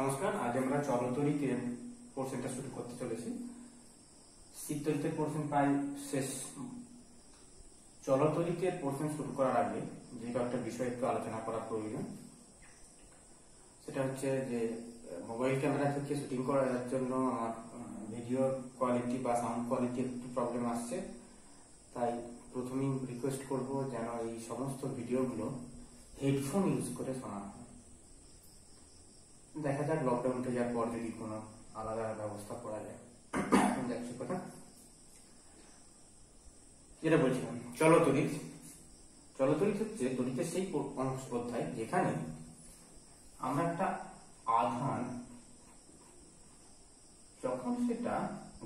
নমস্কার, আজ আমরা চলতরিতে পোর্শনটা শুরু করতে চলেছি। শীততরিতে পোর্শন প্রায় শেষ। চলতরিতে পোর্শন শুরু করার আগে যে কয়েকটা বিষয় একটু আলোচনা করা প্রয়োজন, সেটা হচ্ছে যে মোবাইল ক্যামেরা থেকে শুটিং করার জন্য আমার ভিডিও কোয়ালিটি বা সাউন্ড কোয়ালিটি একটু প্রবলেম আসছে। তাই প্রথমেই রিকোয়েস্ট করব যেন এই সমস্ত ভিডিওগুলো হেডফোন ইউজ করে শোনা হয়। দেখা যাক লকডাউন উঠে যাওয়ার পর যদি কোনো আলাদা ব্যবস্থা করা যায়। দেখছি কথা যেটা বলছিলাম, চলতরিত হচ্ছে তড়িতের সেই অধ্যায় যেখানে আমরা একটা আধান যখন সেটা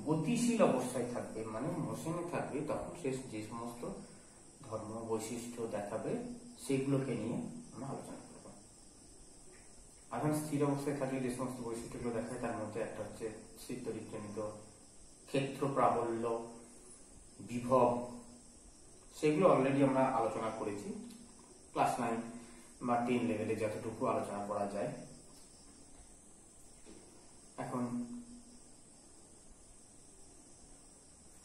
গতিশীল অবস্থায় থাকবে, মানে মোশনে থাকবে, তখন সে যে সমস্ত ধর্ম বৈশিষ্ট্য দেখাবে সেগুলোকে নিয়ে আমরা আলোচনা করব। আধান স্থির অবস্থায় থাকলে যে সমস্ত বৈশিষ্ট্যগুলো দেখায় তার মধ্যে একটা হচ্ছে শীততড়িৎজনিত ক্ষেত্র প্রাবল্য, বিভব। সেগুলো অলরেডি আমরা আলোচনা করেছি ক্লাস 9 বা 10 লেভেলে যতটুকু আলোচনা করা যায়। এখন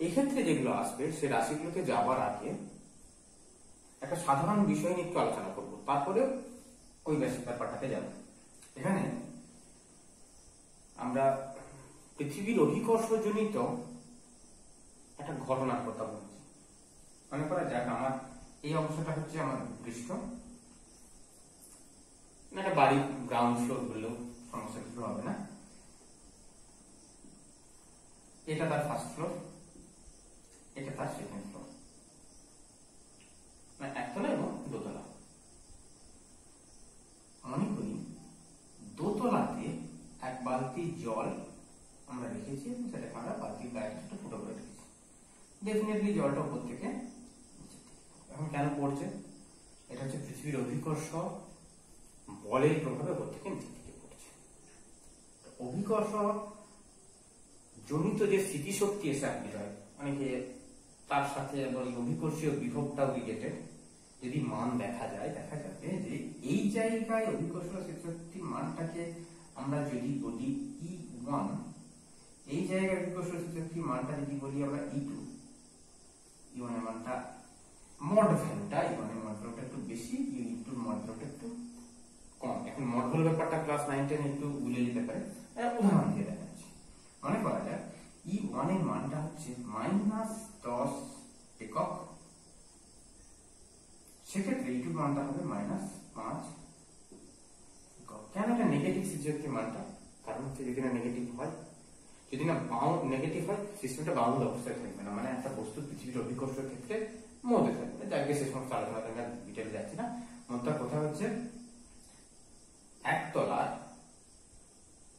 এক্ষেত্রে যেগুলো আসবে সে রাশিগুলোকে যাবার আগে একটা সাধারণ বিষয় নিয়ে একটু আলোচনা করব, তারপরে ওই বেসিক ব্যাপারটাতে যাব। এখানে আমরা পৃথিবীর অভিকর্ষজনিত একটা ঘটনার কথা বলছি। মনে করা যাক আমার এই অংশটা হচ্ছে আমার পৃষ্ঠ, একটা বাড়ির গ্রাউন্ড ফ্লোর বললেও সমস্যা কিছু হবে না। এটা তার ফার্স্ট ফ্লোর, এটা তার সেকেন্ড ফ্লোর, মানে একতলা এবং দোতলা। মনে করি দোতলাতে এক বালতি জল আমরা রেখেছি এবং সেটাকে আমরা বালতির গায়ে একটা ফুটো করে রেখেছি। ডেফিনেটলি জলটা উপর থেকে এখন কেন পড়ছে? এটা হচ্ছে পৃথিবীর অভিকর্ষ বলের প্রভাবে উপর থেকে নিচের দিকে পড়ছে। অভিকর্ষ জনিত যে স্থিতিশক্তি এসে আপনি হয় অনেকে তার সাথে ওই অভিকর্ষীয় বিভবটাও রিলেটেড। যদি মান দেখা যাবে যে এই জায়গায় অভিকর্ষীয় স্থিতিশক্তির মানটাকে আমরা যদি বলি E1, এই জায়গায় অভিকর্ষীয় স্থিতিশক্তির মানটা যদি বলি আমরা E2, E1 এর মানটা মড ভ্যালুটা, E1 এর মড ভ্যালুটা একটু বেশি, E2 এর মড ভ্যালুটা একটু কম। এখন মড ভ্যালু ব্যাপারটা ক্লাস 9-10 একটু ভুলে যেতে পারে, উদাহরণ দিয়ে দেখাচ্ছি। মনে করা যাক E1 এর মানটা হচ্ছে -10 একক, সেক্ষেত্রে E2 মানটা হবে -5 একক। কেন এটা নেগেটিভ স্থিতিশক্তির মানটা? কারণ হচ্ছে যদি না নেগেটিভ হয়, যদি না নেগেটিভ হয়, সিস্টেমটা বাউন্ড অবস্থায় থাকবে না, মানে একটা বস্তু পৃথিবীর অভিকর্ষের ক্ষেত্রে মধ্যে থাকবে। যাকে সে সমস্ত আলোচনা ডিটেলে যাচ্ছে না। মোদ্দা কথা হচ্ছে একতলার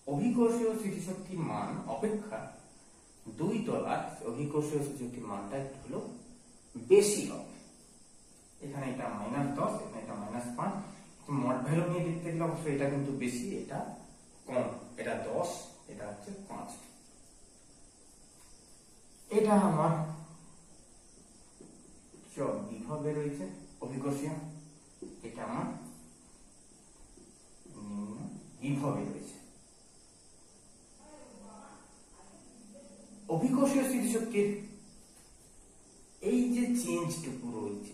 অভিকর্ষীয় স্থিতিশক্তির মান অপেক্ষা দুই তলার অভিকর্ষীয় স্থিতিশক্তির মানটা একটু হলো বেশি হবে। এখানে এটা -10, এখানে এটা -5। মড ভ্যালু নিয়ে দেখতে গেলে অবশ্যই এটা কিন্তু বেশি, এটা কম। এটা 10, এটা হচ্ছে 5। এটা আমার বিভবে রয়েছে অভিকর্ষীয়, এটা আমার বিভবে রয়েছে। অভিকর্ষীয় স্থিতিশক্তির এই যে চেঞ্জটুকু রয়েছে,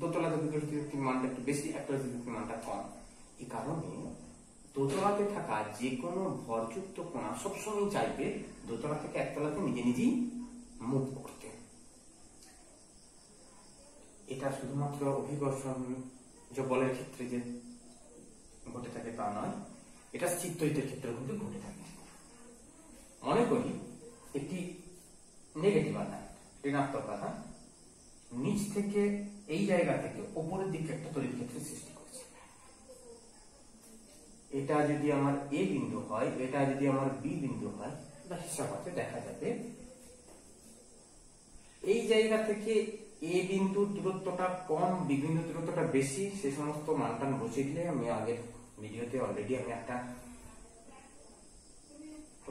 দোতলাতে অভিকর্ষীয় স্থিতিশক্তির মানটা একটু বেশি, একতলা স্থিতিশক্তির মানটা কম। এই কারণে দোতলাতে থাকা যে কোনো ভরযুক্ত কণা সবসময় চাইবে দোতলা থেকে একতলাতে নিজেই মুভ করতে। এটা শুধুমাত্র অভিকর্ষণ যে বলের ক্ষেত্রে যে ঘটে থাকে তা নয়, এটা স্থিততড়িতের ক্ষেত্রে কিন্তু ঘটে থাকে। মনে করি একটি নেগেটিভ আধান, ঋণাত্মক আধান নিচ থেকে এই জায়গা থেকে উপরের দিকে একটা তড়িৎ ক্ষেত্রের সৃষ্টি করছে। এটা যদি আমার A বিন্দু হয়, এটা যদি আমার B বিন্দু হয়, বা হিসাব আছে দেখা যাবে এই জায়গা থেকে A বিন্দুর দূরত্বটা কম, B বিন্দুর দূরত্বটা বেশি। সে সমস্ত মানটান বসে দিলে আমি আগের ভিডিওতে অলরেডি আমি একটা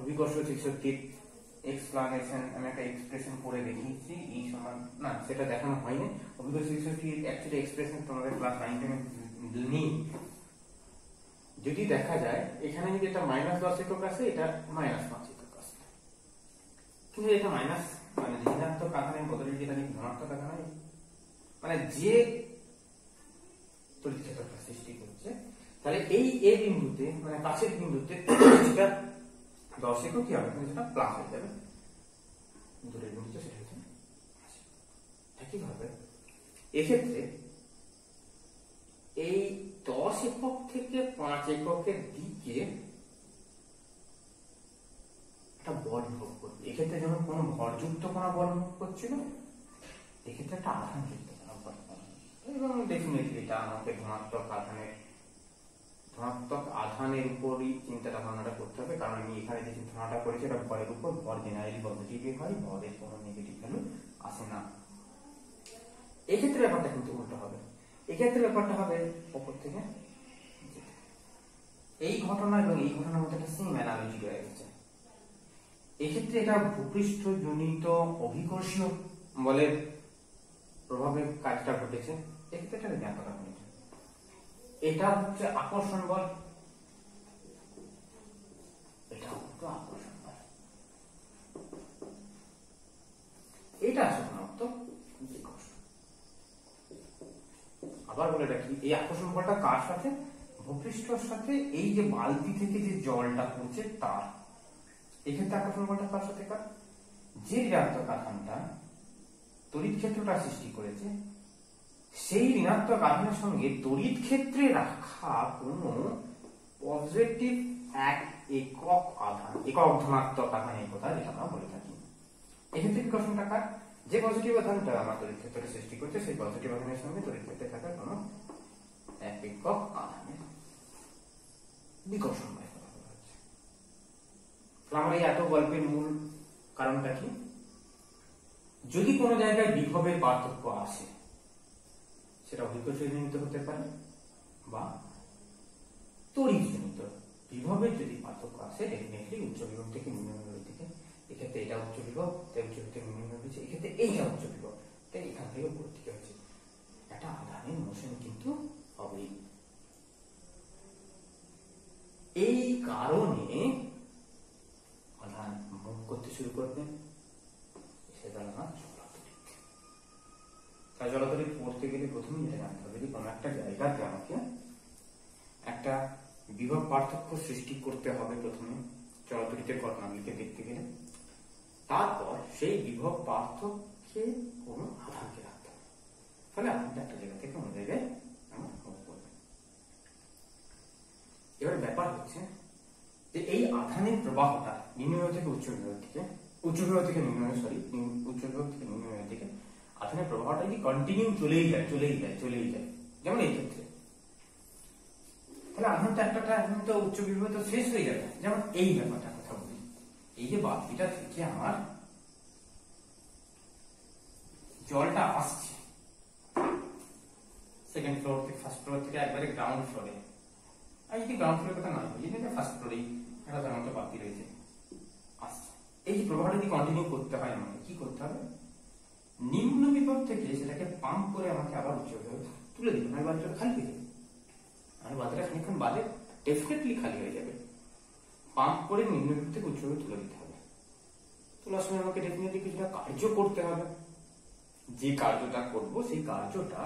অভিকর্ষীয় স্থিতিশক্তির এক্সপ্লানেশন, আমি একটা এক্সপ্রেশন করে দেখিয়েছি। E সমান না, সেটা দেখানো হয়নি। অভিকর্ষীয় স্থিতিশক্তির অ্যাকচুয়ালি এক্সপ্রেশন তোমাদের ক্লাস 9-10 নেই। যদি দেখা যায় এখানে যদি এটা -10 একক আছে, এটা -5 একক আছে, কিন্তু এটা মাইনাস মানে ঋণাত্মক আধানের বদলে যেটা ধনাত্মক আধান হয়, মানে যে তড়িৎ ক্ষেত্রটা সৃষ্টি করছে, তাহলে এই এ বিন্দুতে মানে কাছের বিন্দুতে যেটা 10 একক কি হবে, সেটা প্লাস হয়ে যাবে, দূরের বিন্দুতে সেটা হচ্ছে। একইভাবে এক্ষেত্রে এই 10 একক থেকে 5 এককের দিকে একটা বল ভোগ করবে। এক্ষেত্রে যেমন কোনো ভরযুক্ত কোনো বল ভোগ করছিল, এক্ষেত্রে একটা আধান যুক্ত কোনো বল, এবং ডেফিনেটলি এটা আমাকে ধনাত্মক আধানের উপরই চিন্তাটা ভাবনাটা করতে হবে, কারণ আমি এখানে যে ধারণাটা করেছি এটা ভরের উপর, ভর জেনারেলি পজিটিভই হয়, ভরের কোনো নেগেটিভ ভ্যালু আসে না। এক্ষেত্রে ব্যাপারটা কিন্তু উল্টো হবে, এক্ষেত্রে ব্যাপারটা হবে উপর থেকে। এই ঘটনা এবং এই ঘটনার মধ্যে একটা সেম অ্যানালজি রয়ে গেছে। এক্ষেত্রে এটা ভূপৃষ্ঠ জনিত অভিকর্ষীয় বলের প্রভাবে কাজটা ঘটেছে, এক্ষেত্রে এটা জ্ঞান করা হয়েছে। এটা হচ্ছে আকর্ষণ বল, এটা হচ্ছে আকর্ষণ বল, এটা সাধারণত আবার বলে রাখি, এই আকর্ষণ বলটা কার সাথে, ভূপৃষ্ঠের সাথে এই যে বালতি থেকে যে জলটা পড়ছে তার। এক্ষেত্রে আকর্ষণ বলটা কার সাথে, কার যে ঋণাত্মক আধানটা তড়িৎ ক্ষেত্রটা সৃষ্টি করেছে, সেই ঋণাত্মক আধানের সঙ্গে তড়িৎ ক্ষেত্রে রাখা কোনো পজিটিভ একক আধান, একক ধনাত্মক আধানের কথা যেটা আমরা বলে থাকি। এক্ষেত্রে বিকর্ষণটা কার, যে পজিটিভ আধানটা আমার তড়িৎ ক্ষেত্রটা সৃষ্টি করছে, সেই পজিটিভ আধানের সঙ্গে তড়িৎ ক্ষেত্রে থাকা কোনো একক আধানের বিকর্ষণ বলা হচ্ছে। আমরা এই এত গল্পের মূল কারণটা কি, যদি কোনো জায়গায় বিভবের পার্থক্য আসে, সেটা অভিকর্ষীয় জনিত হতে পারে বা তড়িৎ জনিত। বিভবের যদি পার্থক্য আসে, ডেফিনেটলি উচ্চ বিভব থেকে নিম্ন বিভবের দিকে, এক্ষেত্রে এটা উচ্চ বিভব, তাই উচ্চ বিভব থেকে নিম্ন বিভব হচ্ছে, এক্ষেত্রে এইটা উচ্চ বিভব, তাই এখান থেকে উপর দিকে হচ্ছে। একটা আধানের মোশন কিন্তু হবেই। এই কারণে আধান মুভ করতে শুরু করবে, সেটা না জলতড়িৎ। তাই জলতড়িৎ পড়তে গেলে প্রথমে যেটা জানতে হবে যে কোনো একটা জায়গাতে আমাকে একটা বিভব পার্থক্য সৃষ্টি করতে হবে প্রথমে জলতড়িতের ঘটনাগুলিকে দেখতে গেলে, তারপর সেই বিভব পার্থক্যে কোনো আধানকে রাখতে হবে, ফলে আধানটা একটা জায়গা থেকে অন্য জায়গায় আমার মুভ করবে। এবার ব্যাপার হচ্ছে যে এই আধানের প্রবাহটা নিম্ন বিভব থেকে উচ্চ বিভব থেকে, উচ্চ বিভব থেকে নিম্ন বিভব থেকে আধানের প্রবাহটা যদি কন্টিনিউ চলেই যায়, যেমন এই ক্ষেত্রে, তাহলে আধানটা একটা উচ্চ বিভব তো শেষ হয়ে যাবে। যেমন এই ব্যাপারটা কথা বলি, এই যে বালতিটা থেকে আমার জলটা আসছে সেকেন্ড ফ্লোর থেকে, ফার্স্ট ফ্লোর থেকে একবারে গ্রাউন্ড ফ্লোরে, আর যদি গ্রাউন্ড ফ্লোরের কথা নয়, যদি ফার্স্ট ফ্লোরেই একটা সাধারণত বালতি রয়েছে আসছে, এই যে প্রবাহটা যদি কন্টিনিউ করতে হয়, আমাকে কি করতে হবে, নিম্ন বিভব থেকে সেটাকে পাম্প করে আমাকে আবার উচ্চ বিভবে তুলে দিতে হবে। বালতিটা খালি হয়ে যাবে, আর বালতিটা খানিকক্ষণ বাদে ডেফিনেটলি খালি হয়ে যাবে। পাম্প করে নিম্ন বিভব থেকে উচ্চ বিভবে তুলে দিতে হবে। তোলার সময় আমাকে ডেফিনেটলি কিছুটা কার্য করতে হবে। যে কার্যটা করব, সেই কার্যটা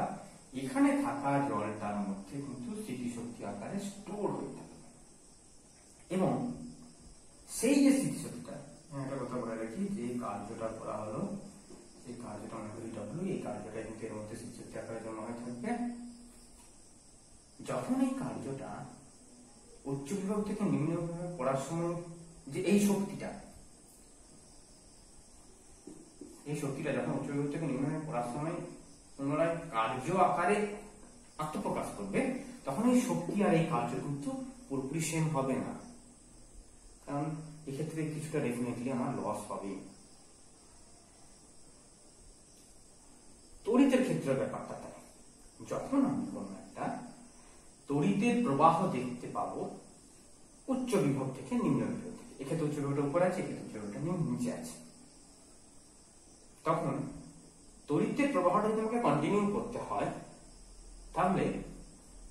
এখানে থাকা জলটার মধ্যে কিন্তু স্মৃতিশক্তি আকারে স্টোর হয়ে থাকবে, এবং সেই যে স্মৃতিশক্তিটা, একটা কথা বলে রাখি, যে কার্যটা করা হলো সেই কার্যটা মনে করি ডব্লিউ, এই কার্যটা কিন্তু এর মধ্যে স্মৃতিশক্তি আকারে জমা হয়ে থাকবে। যখন এই কার্যটা উচ্চ বিভব থেকে নিম্ন বিভবে পড়ার সময় যে এই শক্তিটা যখন উচ্চ বিভব থেকে নিম্ন বিভবে পড়ার সময় পুনরায় কার্য আকারে আত্মপ্রকাশ করবে, তখন এই শক্তি আর এই কার্য কিন্তু পুরোপুরি সেম হবে না, কারণ এক্ষেত্রে কিছুটা ডেফিনেটলি আমার লস হবে। তড়িতের ক্ষেত্রে ব্যাপারটা তাই, যখন আমি কোন একটা তড়িতের প্রবাহ দেখতে পাবো উচ্চ বিভব থেকে নিম্ন বিভব থেকে, এক্ষেত্রে উচ্চ বিভবটা উপরে আছে, এক্ষেত্রে উচ্চ বিভবটা নিচে আছে, তখন তড়িতের প্রবাহটা যদি আমাকে কন্টিনিউ করতে হয়, তাহলে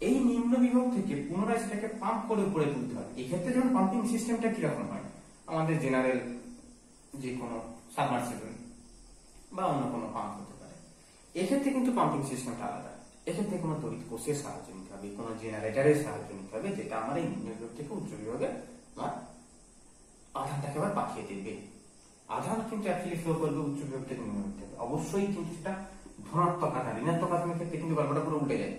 এই নিম্ন বিভব থেকে পুনরায় সেটাকে পাম্প করে উপরে তুলতে হবে। এক্ষেত্রে যেমন পাম্পিং সিস্টেমটা কিরকম হয়, আমাদের জেনারেল যে কোনো সাবমার্সিবল বা অন্য কোনো পাম্প হতে পারে, এক্ষেত্রে কিন্তু পাম্পিং সিস্টেমটা আলাদা। এক্ষেত্রে কোনো তড়িৎ কোষের সাহায্য নিতে হবে, কোনো জেনারেটরের সাহায্য নিতে হবে, যেটা আমার এই নিম্ন বিভব থেকে উচ্চ বিভাগে আধানটাকে আবার পাঠিয়ে দেবে। আধান কিন্তু অ্যাকচুয়ালি ফ্লো করবে উচ্চ বিভব থেকে নিম্ন বিভব থেকে, অবশ্যই কিন্তু সেটা ধনাত্মক আধান। ঋণাত্মক আধানের ক্ষেত্রে কিন্তু গল্পটা পুরো উল্টে যায়।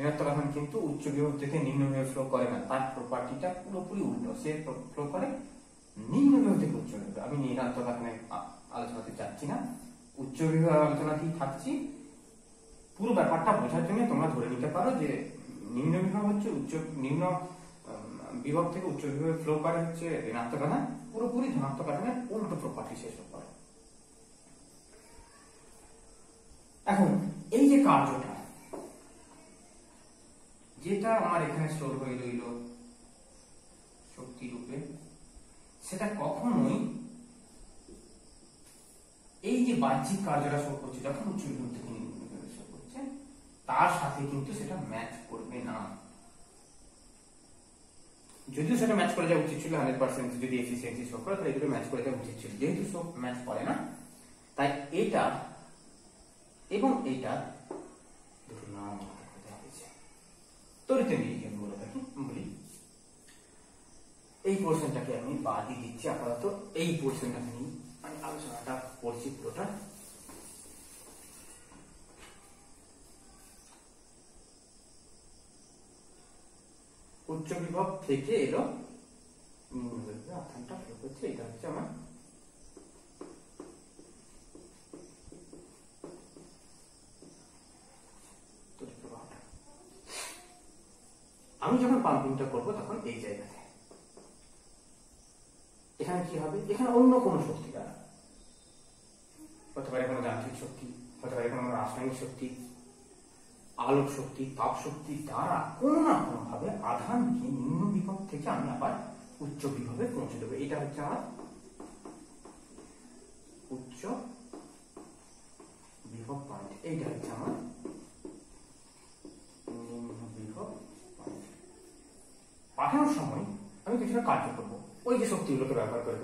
ঋণাত্মক আধান কিন্তু উচ্চ বিভব থেকে নিম্ন বিভবে ফ্লো করে না, তার প্রপার্টিটা পুরোপুরি উল্টো, সে ফ্লো করে নিম্ন বিভব থেকে উচ্চ বিভবে। আমি ঋণাত্মক আধানের আলোচনাতে যাচ্ছি না, উচ্চ বিভবের আলোচনাতেই থাকছি। পুরো ব্যাপারটা বোঝার জন্য তোমরা ধরে নিতে পারো যে নিম্ন বিভব হচ্ছে নিম্ন বিভব থেকে উচ্চ বিভবে ফ্লো করে হচ্ছে ঋণাত্মক আধান, পুরোপুরি ধনাত্মক আধানের উল্টো প্রপার্টি শেষ করে। এখন এই যে কার্যটা যেটা আমার এখানে স্টোর হয়ে রইল শক্তি রূপে, সেটা কখনোই এই যে বাহ্যিক কার্যটা শো করছে যখন উচ্চ বিভব থেকে নিম্ন বিভবে শো করছে, তার সাথে কিন্তু সেটা ম্যাচ করবে না। যদিও সেটা ম্যাচ করে যাওয়া উচিত ছিল 100%, যদি এফিসিয়েন্সি শো করে তাহলে এগুলো ম্যাচ করে যাওয়া উচিত ছিল, যেহেতু শো ম্যাচ করে না, তাই এটা এবং এটা দুটো নাম দেওয়া হয়েছে। তড়িতের নিরীক্ষণ বলি, এই পোর্শনটাকে আমি বাদই দিচ্ছি আপাতত। এই পোর্শনটা নিয়ে আমি আলোচনাটা করছি পুরোটা। উচ্চ বিভব থেকে এলো নিম্ন বিভবে আধানটা ফ্লো করছে, এটা হচ্ছে আমার তড়িৎ প্রবাহটা। আমি যখন পাম্পিংটা করবো তখন এই জায়গাতে এখানে কি হবে, এখানে অন্য কোনো শক্তি দ্বারা, হতে পারে কোনো যান্ত্রিক শক্তি, হতে পারে কোনো রাসায়নিক শক্তি, আলোক শক্তি, তাপ শক্তি দ্বারা কোনো না কোনো ভাবে আধানকে নিম্ন বিভব থেকে আমি আবার উচ্চ বিভবে পৌঁছে দেবো। এটা হচ্ছে আমার উচ্চ বিভব পয়েন্ট, এইটা হচ্ছে আমার নিম্ন বিভব পয়েন্ট। পাঠানোর সময় আমি কিছুটা কার্য করবো, ওই যে শক্তিগুলোকে ব্যবহার করে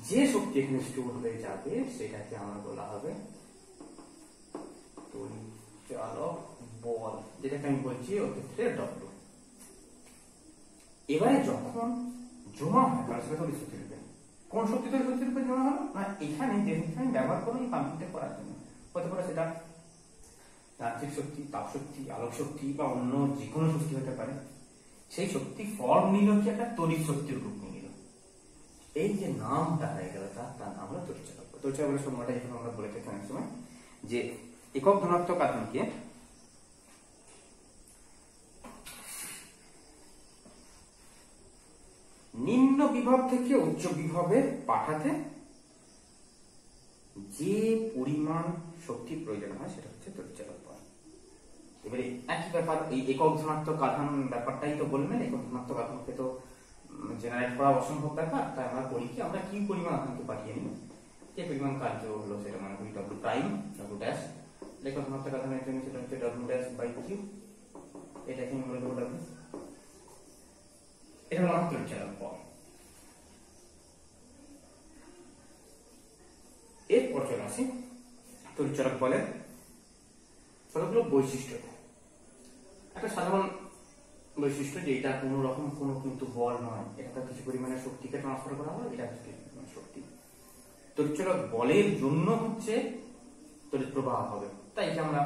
যে শক্তি এখানে স্টোর হয়ে যাবে সেটাকে আমার বলা হবে তড়িৎচালক বল, যেটাকে আমি বলছি ওর ক্ষেত্রে ডব্লু। এবারে যখন জমা হয় তাহলে সেটা তড়িৎ শক্তি রূপে, কোন শক্তি তড়িৎ শক্তি রূপে জমা হলো না, এখানে যে শক্তি আমি ব্যবহার করবো এই পাম্পিংটা করার জন্য, হতে পারে সেটা যান্ত্রিক শক্তি, তাপ শক্তি, আলোক শক্তি বা অন্য যে কোনো শক্তি হতে পারে। সেই শক্তি ফর্ম নিল কি একটা তড়িৎ শক্তির রূপ নিয়ে নিল, এই যে নামটা হয়ে গেল তার নাম হলো তড়িৎচালক। তড়িৎচালকের সময়টা যখন আমরা বলে থাকি অনেক সময় যে একক ধনাত্মক আধানকে নিম্ন বিভব থেকে উচ্চ বিভবে পাঠাতে যে পরিমাণ শক্তি প্রয়োজন হয় সেটা হচ্ছে তড়িৎচালক বল। এবারে একই ব্যাপার, এই একক ধনাত্মক আধান ব্যাপারটাই তো বলবেন, একক ধনাত্মক আধানকে তো জেনারেট করা অসম্ভব ব্যাপার, তাই আমরা করি কি, আমরা কি পরিমাণ আধানকে পাঠিয়ে নিই, যে পরিমাণ কার্য হলো সেটা মানে করি ডব্লু প্রাইম, ডব্লু ড্যাশ, একক ধনাত্মক আধানের জন্য সেটা হচ্ছে ডব্লু ড্যাশ বাই কিউ, এটাকে আমি বলে দেবো ডব্লু। এটা হলো আমার তড়িৎচালক বল। এরপর চলে আসি তড়িৎচালক বলের কতগুলো বৈশিষ্ট্য। একটা সাধারণ বৈশিষ্ট্য যে এটা কোন রকম কোনো কিন্তু বল নয়, এটা কিছু পরিমাণে শক্তিকে ট্রান্সফার করা হয়, এটা হচ্ছে শক্তি। তড়িৎচালক বলের জন্য হচ্ছে তড়িৎ প্রবাহ হবে, তাই এটা আমরা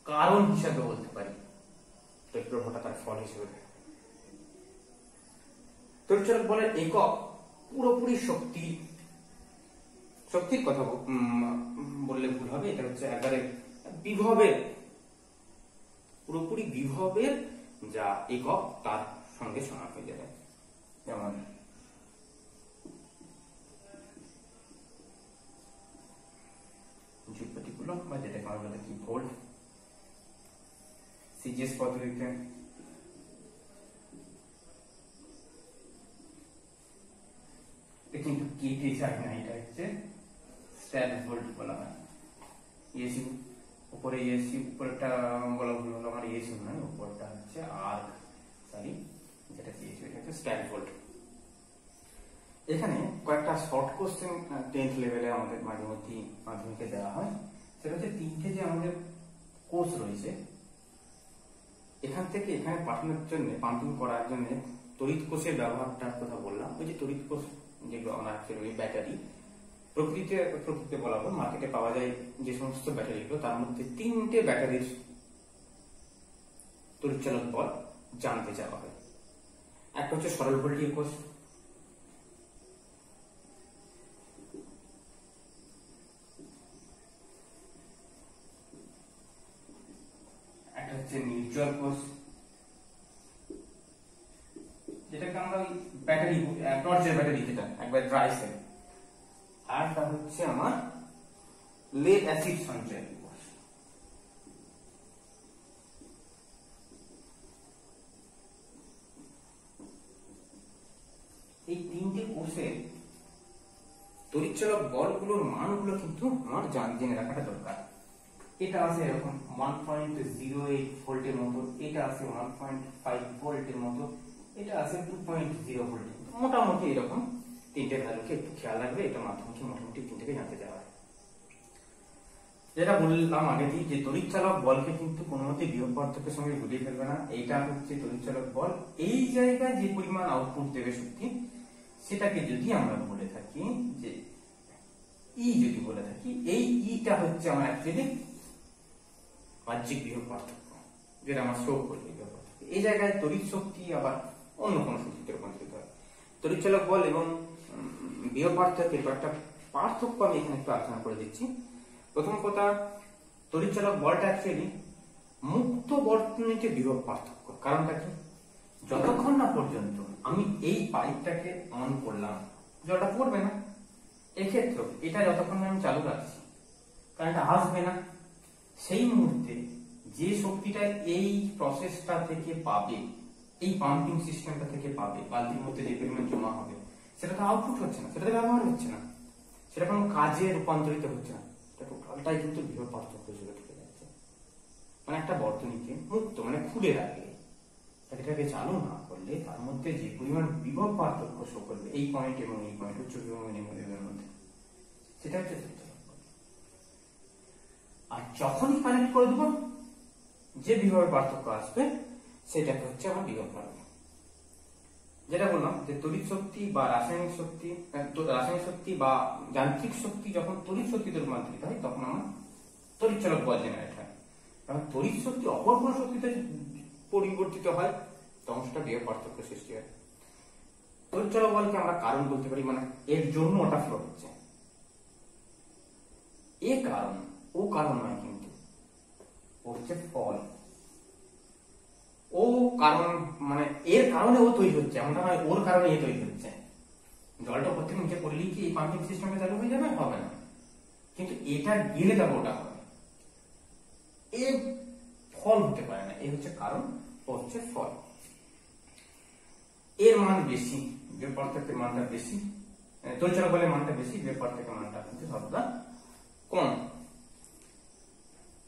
কারণ হিসাবে বলতে পারি, তড়িৎ প্রবাহটা তার ফল হিসেবে। তড়িৎচালক বলের একক পুরোপুরি শক্তির কথা বললে ভুল হবে, এটা হচ্ছে একবারে বিভবের, পুরোপুরি বিভবের যা একক তার সঙ্গে সমান হয়ে যাবে। যেমন জুল কুলম্ব বা যেটাকে আমরা বলে কি ভোল্ট, সিজিএস পদ্ধতিতে কিন্তু কেটে যায় না, এটা হচ্ছে স্ট্যাট ভোল্ট বলা হয়। ইএসি উপরে, ইএসি উপরেটা বলা ভুল হলো, রিলেশন নয়, উপরটা হচ্ছে আর্ক, সরি যেটা দিয়েছে এটা হচ্ছে স্ট্যাক ভোল্ট। এখানে কয়েকটা শর্ট কোশ্চেন 10th লেভেলে আমাদের মাঝে মধ্যে মাধ্যমিকে দেওয়া হয়। সেটা হচ্ছে তিনটে যে আমাদের কোর্স রয়েছে, এখান থেকে এখানে পাঠানোর জন্য, পাম্পিং করার জন্য তড়িৎ কোষের ব্যবহারটার কথা বললাম। ওই যে তড়িৎ কোষ যেগুলো আমরা ওই ব্যাটারি, প্রকৃতিতে বলাবো মার্কেটে পাওয়া যায় যে সমস্ত ব্যাটারিগুলো, তার মধ্যে তিনটে ব্যাটারির তড়িৎচালক বল জানতে চাওয়া হয়। একটা হচ্ছে সরল ভোল্টীয় কোষ, একটা হচ্ছে নিউট্রাল কোষ, যেটাকে আমরা ব্যাটারি টর্চের ব্যাটারি, যেটা একবার ড্রাই সেল, আরটা হচ্ছে আমার লেড অ্যাসিড সঞ্চয় কোষ। এই তিনটে কোষের তড়িৎচালক বলগুলোর মানগুলো কিন্তু আমার জেনে রাখাটা দরকার। এটা আছে এরকম 1.08 ভোল্টের মতো, এটা আছে 1.5 ভোল্টের মতো, এটা আছে 2.0 ভোল্টের মতো। মোটামুটি এরকম তিনটে ভ্যালুকে একটু খেয়াল রাখবে, এটা মাধ্যমিকে মোটামুটি তিনটেকে জানতে চাওয়া হয়। যেটা বললাম আগে দিয়ে যে তড়িৎচালক বলকে কিন্তু কোনো মতে বিভব পার্থক্যের সঙ্গে গুলিয়ে ফেলবে না। এইটা হচ্ছে তড়িৎচালক বল, এই জায়গায় যে পরিমাণ আউটপুট দেবে শক্তি, সেটাকে যদি আমরা বলে থাকি যে ই, যদি বলে থাকি এই ইটা হচ্ছে আমার অ্যাকচুয়ালি বাহ্যিক বিভব পার্থক্য, যেটা আমার শো করবে বিভব পার্থক্য। এই জায়গায় তড়িৎ শক্তি আবার অন্য কোনো শক্তিতে রূপান্তরিত হয়। তড়িৎচালক বল এবং বিভব পার্থক্যের একটা পার্থক্য আমি এখানে একটু আলোচনা করে দিচ্ছি। প্রথম কথা, তড়িৎচালক বলটা অ্যাকচুয়ালি মুক্ত বর্তনীতে বিভব পার্থক্য। কারণটা কি? যতক্ষণ না পর্যন্ত আমি এই পাইপটাকে অন করলাম, জলটা পড়বে না। এক্ষেত্রে এটা যতক্ষণ আমি চালু রাখছি, কারেন্টটা আসবে না। সেই মুহূর্তে যে শক্তিটা এই প্রসেসটা থেকে পাবে, এই পাম্পিং সিস্টেমটা থেকে পাবে, বালতির মধ্যে যে পরিমাণ জমা হবে, সেটা তো আউটপুট হচ্ছে না, সেটা তো ব্যবহার হচ্ছে না, সেটা কোনো কাজে রূপান্তরিত হচ্ছে না। টোটালটাই কিন্তু বিভব পার্থক্য হিসেবে থেকে যাচ্ছে। মানে একটা বর্তনীকে মুক্ত, মানে খুলে রাখলে, এটাকে চালু না করলে তার মধ্যে যে পরিমাণ বিভব পার্থক্য শো করবে এই পয়েন্ট এবং এই পয়েন্ট, উচ্চ বিভব এবং নিম্ন বিভবের মধ্যে, সেটা হচ্ছে তড়িৎচালক বল। আর যখনই কানেক্ট করে দেবো, যে বিভবের পার্থক্য আসবে সেটাকে হচ্ছে আমার বিভব পার্থক্য। যেটা বললাম যে তড়িৎ শক্তি বা রাসায়নিক শক্তি বা যান্ত্রিক শক্তি যখন তড়িৎ শক্তিতে রূপান্তরিত হয়, তখন আমার তড়িৎচালক বল জেনারেট হয়। কারণ তড়িৎ শক্তি অপর কোন শক্তিতে পরিবর্তিত হয়, তখন সেটা বিভব পার্থক্য সৃষ্টি হয়। তড়িৎচালক বলকে আমরা কারণ বলতে পারি, মানে এর জন্য ওটা ফ্লো হচ্ছে। এ কারণ, ও কারণ নয়, কিন্তু ও হচ্ছে ফল। ও কারণ মানে এর কারণে ও তৈরি হচ্ছে, এমনটা নয় ওর কারণে এ তৈরি হচ্ছে। জলটা উপর থেকে নিচে পড়লেই কি এই পাম্পিং সিস্টেমটা চালু হয়ে যাবে? হবে না। কিন্তু এটা গেলে তবে ওটা হবে। এ ফল হতে পারে না, এ হচ্ছে কারণ, ও হচ্ছে ফল। এর মান বেশি, বিভব পার্থক্যের মানটা বেশি, তড়িৎচালক বলের মানটা বেশি, বিভব পার্থক্যের মানটা কিন্তু সর্বদা কম।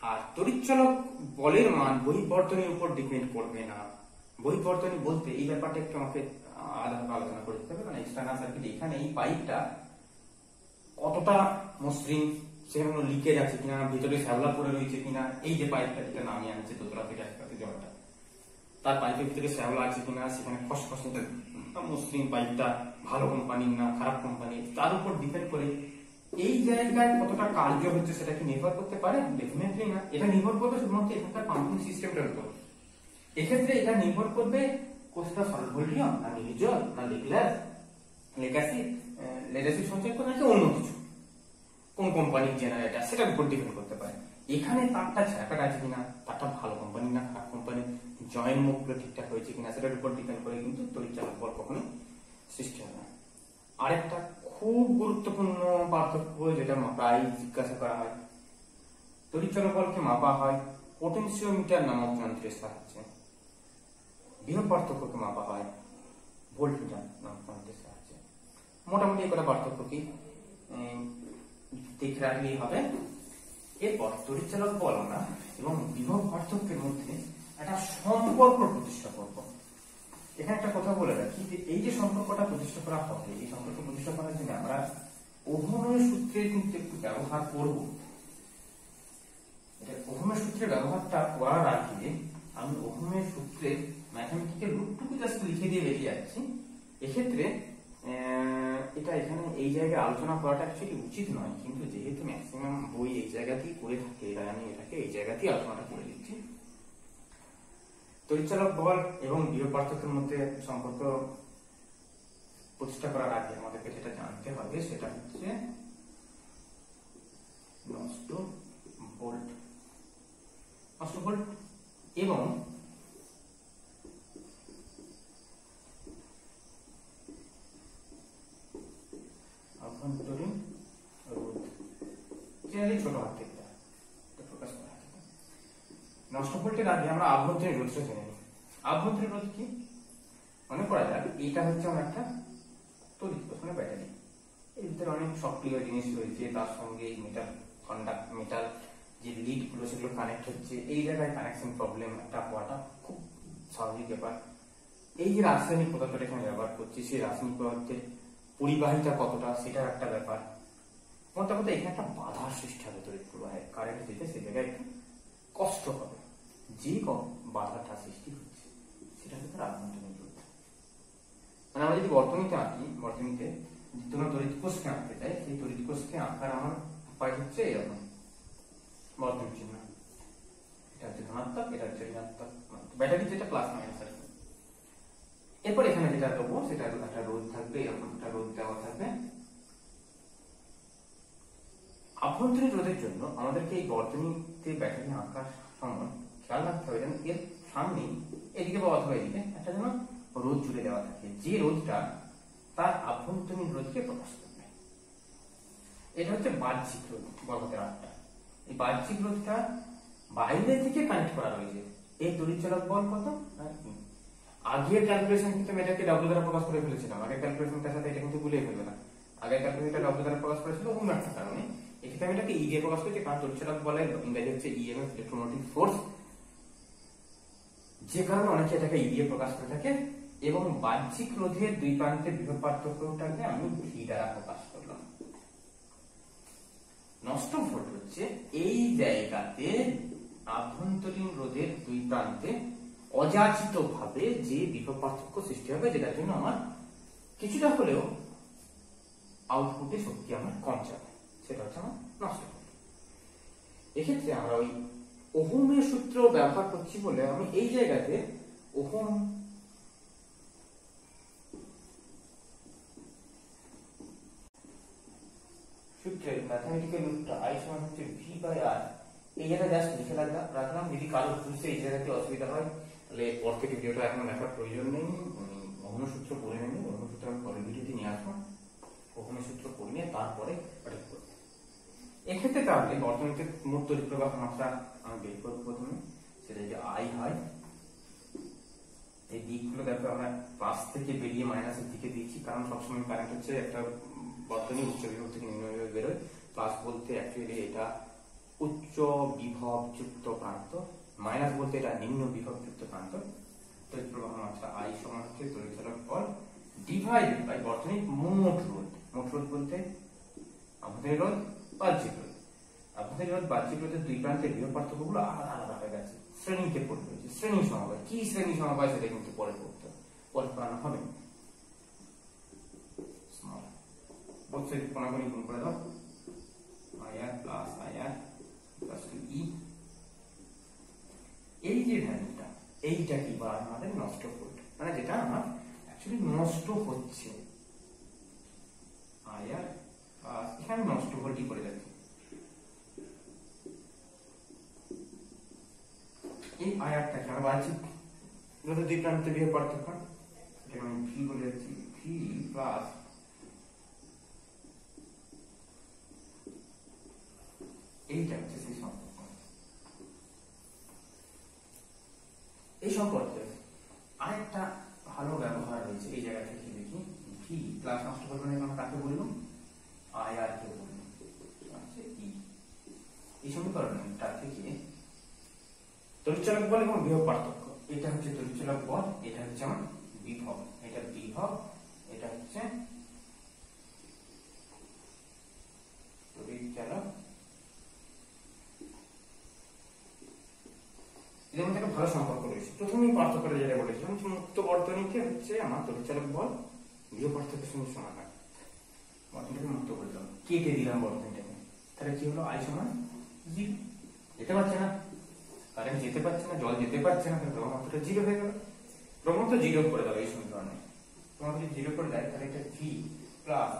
আর তড়িৎচালক বলের মান বহির্বর্তনীর উপর ডিপেন্ড করবে না। বহির্বর্তনী বলতে এই ব্যাপারটা একটু আমাকে আলাদাভাবে আলোচনা করে দিতে হবে। মানে এক্সটার্নাল সার্কিট, এখানে এই পাইপটা কতটা মসৃণ, সেখানে কোনো লিকেজ আছে কিনা, ভিতরে শ্যাওলা পড়ে রয়েছে কিনা, এই যে পাইপটা যেটা নামিয়ে আনছে দোতলা থেকে একটাতে জলটা, তার পাইপের ভিতরে শ্যাওলা আছে কিনা, সেখানে খসখসে মসৃণ পাইপটা ভালো কোম্পানির না খারাপ কোম্পানির, তার উপর ডিপেন্ড করে এই জায়গায় কতটা কার্য হচ্ছে সেটা কি নির্ভর করতে পারে? ডেফিনেটলি না। এটা নির্ভর করবে শুধুমাত্র এখানকার পাম্পিং সিস্টেমটার উপর। এক্ষেত্রে এটা নির্ভর করবে কোষটা সরল ভোল্টিয়াম না নিউট্রাল না লেড অ্যাসিড সঞ্চয় করে নাকি অন্য কিছু, কোন কোম্পানির জেনারেটর, সেটার উপর ডিপেন্ড করতে পারে। এখানে তারটা ছ্যাঁকা আছে কিনা, তারটা ভালো কোম্পানি না খারাপ কোম্পানি, জয়েন্ট মুখগুলো ঠিকঠাক হয়েছে কিনা, সেটার উপর ডিপেন্ড করে কিন্তু তড়িৎচালক বল কখনো সৃষ্টি হয় না। আরেকটা খুব গুরুত্বপূর্ণ পার্থক্য যেটা প্রায় জিজ্ঞাসা করা হয়, তড়িৎচালক বলকে মাপা হয় পোটেনশিওমিটার নামক যন্ত্রের সাহায্যে, বিভব পার্থক্যকে মাপা হয় ভোল্টমিটার নামক যন্ত্রের সাহায্যে। মোটামুটি এই কটা পার্থক্য কি দেখে রাখলেই হবে। এরপর তড়িৎচালক বল আমরা এবং বিভব পার্থক্যের মধ্যে একটা সম্পর্ক প্রতিষ্ঠা করব। এখানে একটা কথা বলে রাখি যে এই যে সম্পর্কটা প্রতিষ্ঠা করা হবে, এই সম্পর্ক প্রতিষ্ঠা করার জন্য আমরা ওহমের সূত্রের কিন্তু একটু ব্যবহার করব। এটা ওহমের সূত্রের ব্যবহারটা করার আগে আমি ওহমের সূত্রের ম্যাথমেটিক্যাল রূপটুকু জাস্ট লিখে দিয়ে বেরিয়ে যাচ্ছি। এক্ষেত্রে এটা এখানে এই জায়গায় আলোচনা করাটা অ্যাকচুয়ালি উচিত নয়, কিন্তু যেহেতু ম্যাক্সিমাম বই এই জায়গাতেই করে থাকে, তাই আমি এটাকে এই জায়গাতেই আলোচনাটা করে দিচ্ছি। তড়িৎচালক বল এবং বিভব পার্থক্যের মধ্যে সম্পর্ক প্রতিষ্ঠা করার আগে আমাদেরকে যেটা জানতে হবে সেটা হচ্ছে নষ্ট ভোল্ট এবং অভ্যন্তরীণ রোধ, জেনারেলি ছোট হাত থেকে প্রকাশ করা হয়। নষ্ট ভোল্টের আগে আমরা আভ্যন্তরীণ রোধটা জেনে নিই। আভ্যন্তরীণ রোধ কি? মনে করা যাক এইটা হচ্ছে আমার একটা তড়িৎ মানে ব্যাটারি, এর ভিতরে অনেক সক্রিয় জিনিস রয়েছে, তার সঙ্গে মেটাল যে লিড গুলো সেগুলো কানেক্ট হচ্ছে। এই জায়গায় কানেকশন প্রবলেম একটা হওয়াটা খুব স্বাভাবিক ব্যাপার। এই যে রাসায়নিক পদার্থটা এখানে ব্যবহার করছি, সেই রাসায়নিক পদার্থের পরিবাহিতা কতটা সেটা একটা ব্যাপার। মোট কথা এখানে একটা বাধার সৃষ্টি হবে তড়িৎ প্রবাহে, কারেন্ট যেতে সে জায়গায় একটু কষ্ট হবে। যে বাধাটা সৃষ্টি হচ্ছে সেটা হচ্ছে আভ্যন্তরীণ রোধ। মানে আমরা যদি বর্তনীতে আঁকি, বর্তনীতে তোমরা তড়িৎ কোষকে আঁকতে চাই, সেই তড়িৎ কোষকে আঁকার আমার উপায় হচ্ছে এরকম বর্তনী চিহ্ন। এটা হচ্ছে ধনাত্মক, এটা হচ্ছে ঋণাত্মক, ব্যাটারি যেটা প্লাস মাইনাস আছে। এরপর এখানে যেটা দেবো সেটা একটা রোধ থাকবে, এরকম একটা রোধ দেওয়া থাকবে। আভ্যন্তরীণ রোধের জন্য আমাদেরকে এই বর্তনীতে ব্যাটারি আঁকার সময় খেয়াল রাখতে হবে যেন এর সামনে এদিকে বা অথবা এদিকে একটা যেন রোধ জুড়ে দেওয়া থাকে, যে রোধটা তার আভ্যন্তরীণ রোধকে প্রকাশ করবে। এটা হচ্ছে বাহ্যিক রোধ, বর্গতের আটটা। এই বাহ্যিক রোধটা বাইরে থেকে কানেক্ট করা রয়েছে। এই তড়িৎচালক বল কত? আগের ক্যালকুলেশন কিন্তু আমি এটাকে ডাব্লিউ দ্বারা প্রকাশ করে ফেলেছিলাম। আগের ক্যালকুলেশনটার সাথে এটা কিন্তু গুলিয়ে ফেলবে না। আগের ক্যালকুলেশনটা ডাব্লিউ দ্বারা প্রকাশ করেছিল অন্য একটা কারণে, এক্ষেত্রে আমি এটাকে ই দিয়ে প্রকাশ করছি, কারণ তড়িৎচালক বলের ইংরেজি হচ্ছে ইএমএফ, ইলেকট্রোমোটিভ ফোর্স, যে কারণে অনেকে এটাকে ই দিয়ে প্রকাশ করে থাকে। এবং বাহ্যিক রোধের দুই প্রান্তের বিভব পার্থক্যটাকে আমি ভি দ্বারা প্রকাশ করলাম। নষ্ট ভোল্ট হচ্ছে এই জায়গাতে আভ্যন্তরীণ রোধের দুই প্রান্তে অযাচিত ভাবে যে বিভব পার্থক্য সৃষ্টি হবে, যেটার জন্য আমার কিছুটা হলেও আউটপুটে শক্তি আমার কম যাবে, সেটা হচ্ছে আমার নষ্ট ভোল্ট। এক্ষেত্রে আমরা ওই ওহমের সূত্র ব্যবহার করছি বলে আমি এই জায়গাতে ওহম সূত্রের ম্যাথমেটিক্যাল রূপটা I সমান হচ্ছে V/R, এই জায়গায় জাস্ট লিখে রাখলাম। যদি কারো বুঝতে এই জায়গাতে অসুবিধা হয় তাহলে পর থেকে ভিডিওটা এখন দেখার প্রয়োজন নেই, ওহমের সূত্র পড়ে নেবেন। ওহমের সূত্র আমি পরের ভিডিওতে নিয়ে আসবো, ওহমের সূত্র পড়ে নিয়ে তারপরে পাঠিয়ে করবো। এক্ষেত্রে তাহলে বর্তনীতে মোট তড়িৎ প্রবাহ মাত্রা আমি বের করবো প্রথমে, সেটা যে I হয়। এই দিকগুলো দেখো আমরা প্লাস থেকে বেরিয়ে মাইনাসের দিকে দিচ্ছি, কারণ সবসময় কারেন্ট হচ্ছে একটা বর্তনী উচ্চ বিভব থেকে নিম্ন বিভবে বেরোয়। প্লাস বলতে অ্যাকচুয়ালি এটা উচ্চ বিভব যুক্ত প্রান্ত, মাইনাস বলতে এটা নিম্ন বিভব যুক্ত প্রান্ত। তড়িৎ প্রবাহ মাত্রা I সমান হচ্ছে তড়িৎচালক বল ডিভাইডেড বাই বর্তনীর মোট রোধ। মোট রোধ বলতে আভ্যন্তরীণ রোধ, বাহ্যিক রোধ। আভ্যন্তরীণ রোধ, বাহ্যিক রোধের দুই প্রান্তের বিভব পার্থক্যগুলো আলাদা আলাদা হয়ে গেছে, শ্রেণীতে পড়তে হয়েছে। শ্রেণী সমবায় কি, শ্রেণী সমবায় সেটা কিন্তু পরে পড়তে পরে পড়ানো হবে। বলছে কোনাকুনি গুণ করে দাও, IR plus IR plus E. এই যে ভ্যালুটা, এইটা কি বা আমাদের নষ্ট ভোল্ট, মানে যেটা আমার অ্যাকচুয়ালি নষ্ট হচ্ছে। IR প্লাস এখানে নষ্ট ভোল্টই করে যাচ্ছে। এই IRটাকে আমরা বাহ্যিক রোধের দুই প্রান্তে বিভব পার্থক্য, এটাকে আমি ভি বলে যাচ্ছি, ভি প্লাস এইটা হচ্ছে সেই সম্পর্ক। এই সম্পর্কে আরেকটা ভালো ব্যবহার রয়েছে এই জায়গা থেকে দেখি। ভি প্লাস নষ্ট ভোল্ট মানে আমরা কাকে বললাম? IR কে বললাম, হচ্ছে ই। এই সমীকরণটা থেকে তড়িৎচালক বল এবং বিভব পার্থক্য এটা হচ্ছে তড়িৎচালক বল, এটা হচ্ছে আমার বিভব, এটা বিভব, এটা হচ্ছে তড়িৎচালক। এদের মধ্যে একটা ভালো সম্পর্ক রয়েছে। প্রথমেই পার্থক্যটা যেটা বলেছিলাম, মুক্ত বর্তনীকে হচ্ছে আমার তড়িৎচালক বল বিভব পার্থক্যের সঙ্গে সমান হয়। বর্তনীটাকে মুক্ত করলাম, কেটে দিলাম বর্তনীটাকে, তাহলে কি হলো? I সমান 0। যেতে পারছে না, কারেন্ট যেতে পারছে না, জল যেতে পারছে না, প্রবাহ মাত্রাটা 0 হয়ে গেল। প্রবাহ তো 0 করে দাও এই সমীকরণে। প্রবাহ যদি 0 করে দেয় তাহলে এটা V plus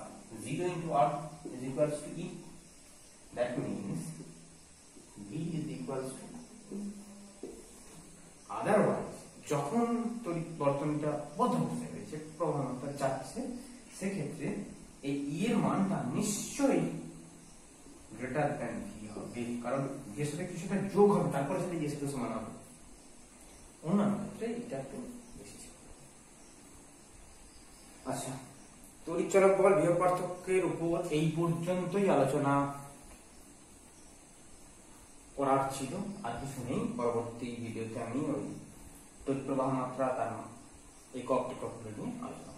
0 into R is equals to E. That means V is equals to E. Otherwise, যখন তড়িৎ বর্তনীটা বদ্ধ অবস্থায় রয়েছে, প্রবাহ মাত্রা যাচ্ছে, সেক্ষেত্রে এই E এর মানটা নিশ্চয়ই গ্রেটার দ্যান V হবে, কারণ V এর সাথে কিছুটা যোগ হবে, তারপরে সেটা E এর সাথে সমান হবে। অন্যান্য ক্ষেত্রে এটা একটু বেশি ছিল। আচ্ছা, তড়িৎচালক বল বিভব পার্থক্যের উপর এই পর্যন্তই আলোচনা করার ছিল, আর কিছু নেই। পরবর্তী ভিডিওতে আমি ওই তড়িৎ প্রবাহ মাত্রা তার একক নিয়ে আলোচনা